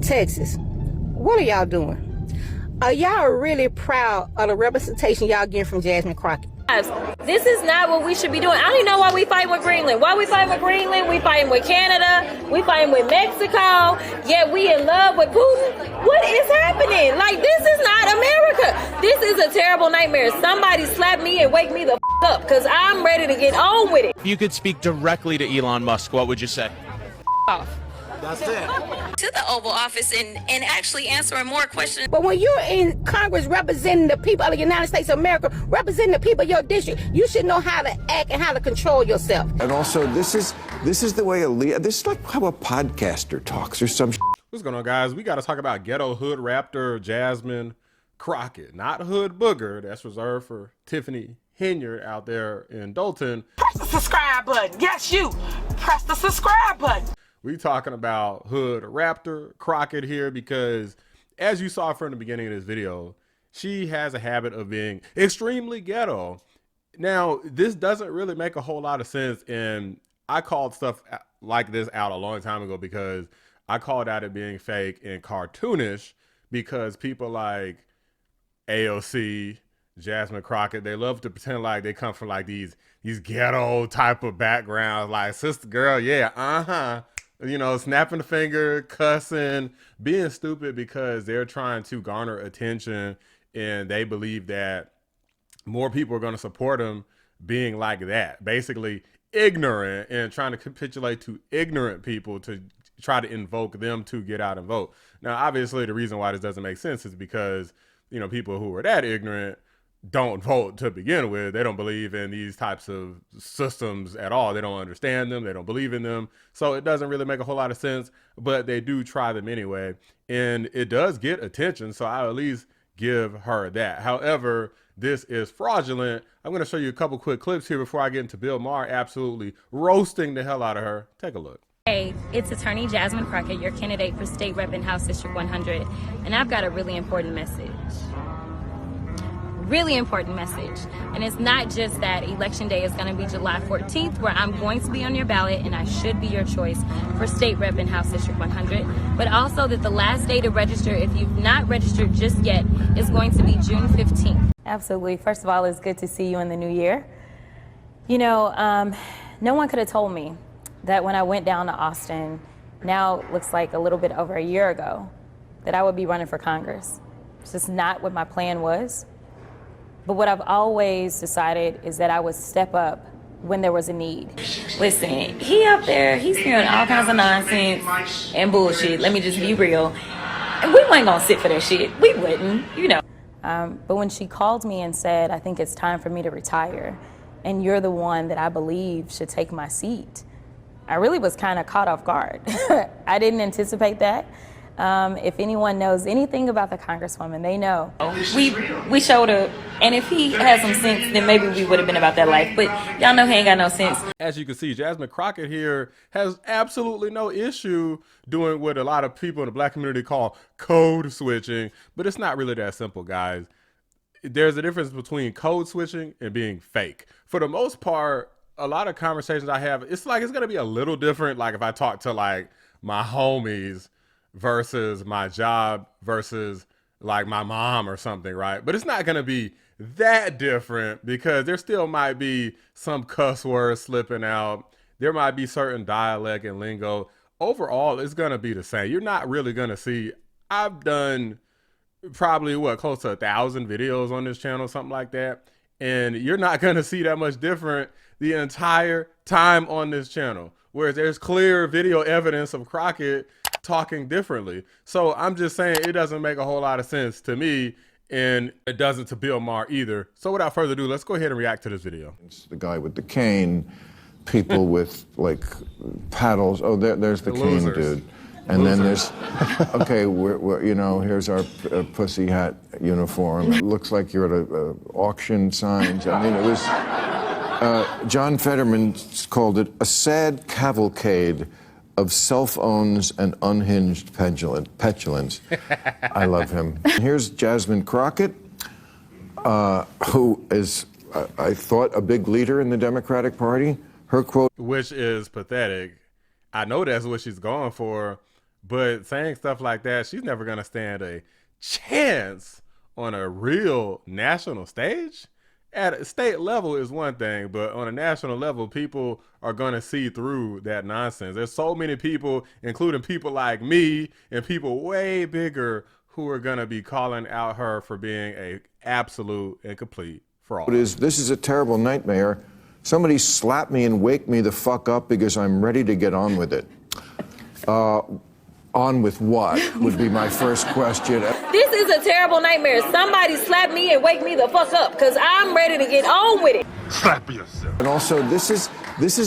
Texas. What are y'all doing? Are y'all really proud of the representation y'all getting from Jasmine Crockett? This is not what we should be doing. I don't even know why we fighting with Greenland. Why we fighting with Greenland? We fighting with Canada. We fighting with Mexico. Yet we in love with Putin. What is happening? Like, this is not America. This is a terrible nightmare. Somebody slap me and wake me the up, because I'm ready to get on with it. If you could speak directly to Elon Musk, what would you say? Off. That's it. To the Oval Office and actually answering more questions. But when you're in Congress representing the people of the United States of America, representing the people of your district, you should know how to act and how to control yourself. And also, this is the way this is like how a podcaster talks or some. What's going on, guys? We got to talk about Ghetto Hood Raptor Jasmine Crockett, not Hood Booger. That's reserved for Tiffany Henyard out there in Dalton. Press the subscribe button. Yes, you. Press the subscribe button. We talking about Hood Raptor Crockett here because, as you saw from the beginning of this video, she has a habit of being extremely ghetto. Now, this doesn't really make a whole lot of sense, and I called stuff like this out a long time ago because I called out it being fake and cartoonish because people like AOC, Jasmine Crockett, they love to pretend like they come from like these ghetto type of backgrounds, like sister girl, yeah, you know, snapping the finger, cussing, being stupid because they're trying to garner attention and they believe that more people are going to support them being like that. Basically ignorant and trying to capitulate to ignorant people to try to invoke them to get out and vote. Now, obviously, the reason why this doesn't make sense is because, you know, people who are that ignorant don't vote to begin with. They don't believe in these types of systems at all. They don't understand them. They don't believe in them. So it doesn't really make a whole lot of sense, but they do try them anyway. And it does get attention. So I'll at least give her that. However, this is fraudulent. I'm going to show you a couple quick clips here before I get into Bill Maher absolutely roasting the hell out of her. Take a look. Hey, it's Attorney Jasmine Crockett, your candidate for State Rep in House District 100. And I've got a really important message. Really important message. And it's not just that election day is going to be July 14th, where I'm going to be on your ballot and I should be your choice for State Rep in House District 100, but also that the last day to register, if you've not registered just yet, is going to be June 15th. Absolutely. First of all, it's good to see you in the new year. You know, no one could have told me that when I went down to Austin, now it looks like a little bit over a year ago, that I would be running for Congress. It's just not what my plan was. But what I've always decided is that I would step up when there was a need. Listen, he up there, he's hearing all kinds of nonsense and bullshit. Let me just be real. And we weren't gonna sit for that shit. We wouldn't, you know. But when she called me and said, I think it's time for me to retire, and you're the one that I believe should take my seat, I really was kind of caught off guard. I didn't anticipate that. If anyone knows anything about the Congresswoman, they know. We showed up, and if he had some sense, then maybe we would have been about that life. But y'all know he ain't got no sense. As you can see, Jasmine Crockett here has absolutely no issue doing what a lot of people in the black community call code switching, but it's not really that simple, guys. There's a difference between code switching and being fake. For the most part, a lot of conversations I have, it's like it's gonna be a little different. Like if I talk to like my homies versus my job versus like my mom or something, right? But it's not going to be that different because there still might be some cuss words slipping out. There might be certain dialect and lingo. Overall, it's going to be the same. You're not really going to see, I've done probably close to 1,000 videos on this channel, something like that. And you're not going to see that much different the entire time on this channel. Whereas there's clear video evidence of Crockett talking differently. So I'm just saying it doesn't make a whole lot of sense to me, and it doesn't to Bill Maher either. So without further ado, let's go ahead and react to this video. It's the guy with the cane, people with like paddles. Oh, there's the cane dude. And then there's, okay, we're, you know, here's our pussy hat uniform. It looks like you're at a auction signs. I mean, it was, John Fetterman called it a sad cavalcade of self-owns and unhinged petulance. I love him. Here's Jasmine Crockett, who is, I thought, a big leader in the Democratic Party. Her quote, which is pathetic. I know that's what she's going for, But saying stuff like that, she's never going to stand a chance on a real national stage. At a state level is one thing, but on a national level, people are going to see through that nonsense. There's so many people, including people like me and people way bigger, who are going to be calling out her for being a absolute and complete fraud. This is a terrible nightmare. Somebody slap me and wake me the fuck up because I'm ready to get on with it. On with what would be my first question. This is a terrible nightmare. Somebody slap me and wake me the fuck up because I'm ready to get on with it. Slap yourself. And also, this is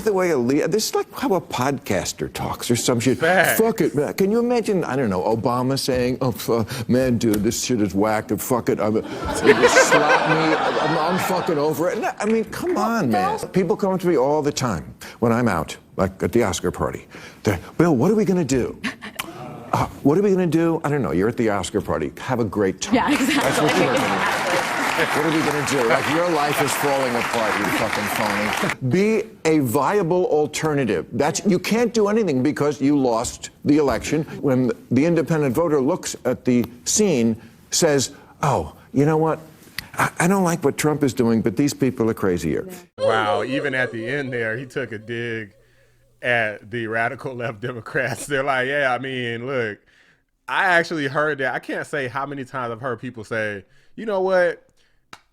the way this is like how a podcaster talks or some shit. Fuck it, man. Can you imagine? I don't know, Obama saying, "Oh, man, dude, this shit is whacked. Fuck it. You just slap me. I'm fucking over it." I mean, come on, man. People come up to me all the time when I'm out, like at the Oscar party. They're, Bill, what are we gonna do? What are we going to do? I don't know. You're at the Oscar party. Have a great time. Yeah, exactly. That's what you're going to do. What are we going to do? Like, your life is falling apart, you fucking phony. Be a viable alternative. You can't do anything because you lost the election. When the independent voter looks at the scene, says, oh, you know what? I don't like what Trump is doing, but these people are crazier. Wow, even at the end there, he took a dig at the radical left Democrats. They're like, yeah, I mean, look, I actually heard that. I can't say how many times I've heard people say, you know what?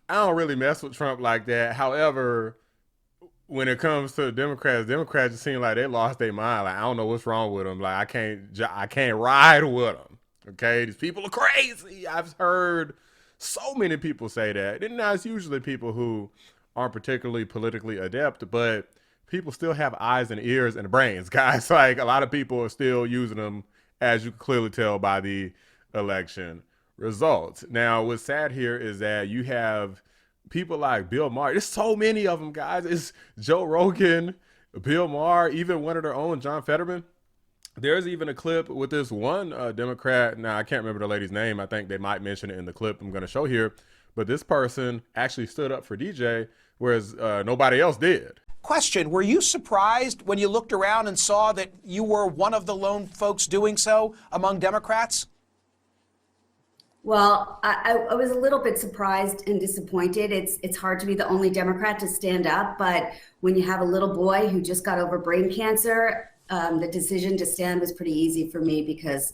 I don't really mess with Trump like that. However, when it comes to Democrats just seem like they lost their mind. Like, I don't know what's wrong with them. Like, I can't ride with them. Okay, these people are crazy. I've heard so many people say that. And now it's usually people who aren't particularly politically adept, but people still have eyes and ears and brains, guys. Like, a lot of people are still using them, as you can clearly tell by the election results. Now, what's sad here is that you have people like Bill Maher. There's so many of them, guys. It's Joe Rogan, Bill Maher, even one of their own, John Fetterman. There's even a clip with this one Democrat. Now, I can't remember the lady's name. I think they might mention it in the clip I'm going to show here. But this person actually stood up for DJ, whereas nobody else did. Question, were you surprised when you looked around and saw that you were one of the lone folks doing so among Democrats? Well, I was a little bit surprised and disappointed. It's hard to be the only Democrat to stand up, but when you have a little boy who just got over brain cancer, the decision to stand was pretty easy for me because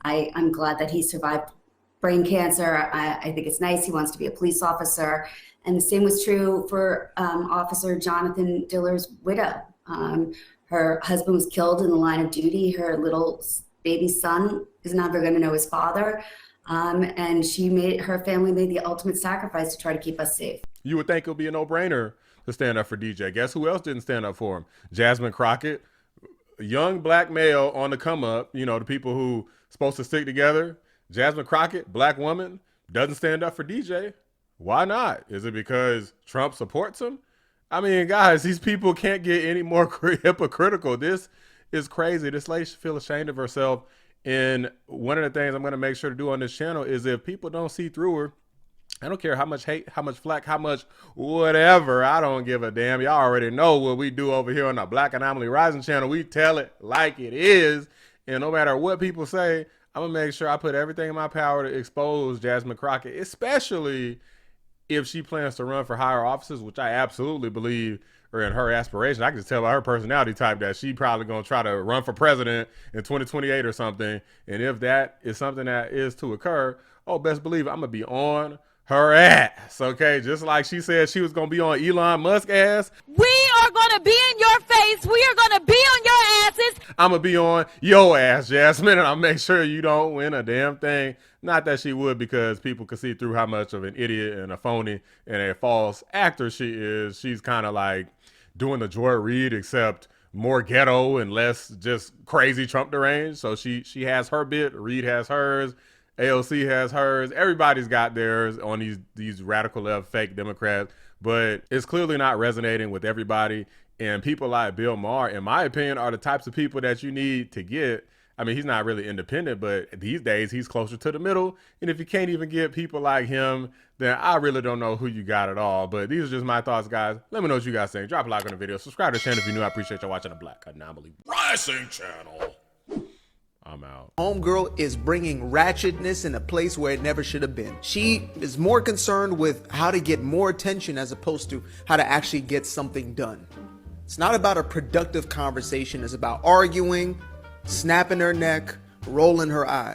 I'm glad that he survived brain cancer. I think it's nice. He wants to be a police officer. And the same was true for Officer Jonathan Diller's widow. Her husband was killed in the line of duty. Her little baby son is never going to know his father. And her family made the ultimate sacrifice to try to keep us safe. You would think it would be a no-brainer to stand up for DJ. Guess who else didn't stand up for him? Jasmine Crockett, a young black male on the come up, you know, the people who supposed to stick together. Jasmine Crockett, black woman, doesn't stand up for DJ. Why not? Is it because Trump supports him? I mean, guys, these people can't get any more hypocritical. This is crazy. This lady should feel ashamed of herself. And one of the things I'm going to make sure to do on this channel is if people don't see through her, I don't care how much hate, how much flack, how much whatever. I don't give a damn. Y'all already know what we do over here on the Black Anomaly Rising channel. We tell it like it is. And no matter what people say, I'm going to make sure I put everything in my power to expose Jasmine Crockett, especially if she plans to run for higher offices, which I absolutely believe are in her aspiration. I can just tell by her personality type that she probably going to try to run for president in 2028 or something. And if that is something that is to occur, oh, best believe I'm going to be on her ass, okay? Just like she said she was going to be on Elon Musk's ass. We are going to be in your face. We are going to be on your asses. I'm going to be on your ass, Jasmine, and I'll make sure you don't win a damn thing. Not that she would, because people could see through how much of an idiot and a phony and a false actor she is. She's kind of like doing the Joy Reid, except more ghetto and less just crazy Trump deranged. So she has her bit. Reid has hers. AOC has hers. Everybody's got theirs on these radical left fake Democrats, but it's clearly not resonating with everybody. And people like Bill Maher, in my opinion, are the types of people that you need to get. I mean, he's not really independent, but these days he's closer to the middle. And if you can't even get people like him, then I really don't know who you got at all. But these are just my thoughts, guys. Let me know what you guys think. Drop a like on the video. Subscribe to the channel if you're new. I appreciate y'all watching the Black Anomaly Rising channel. I'm out. Homegirl is bringing ratchetness in a place where it never should have been. She is more concerned with how to get more attention as opposed to how to actually get something done. It's not about a productive conversation. It's about arguing, snapping her neck, rolling her eyes.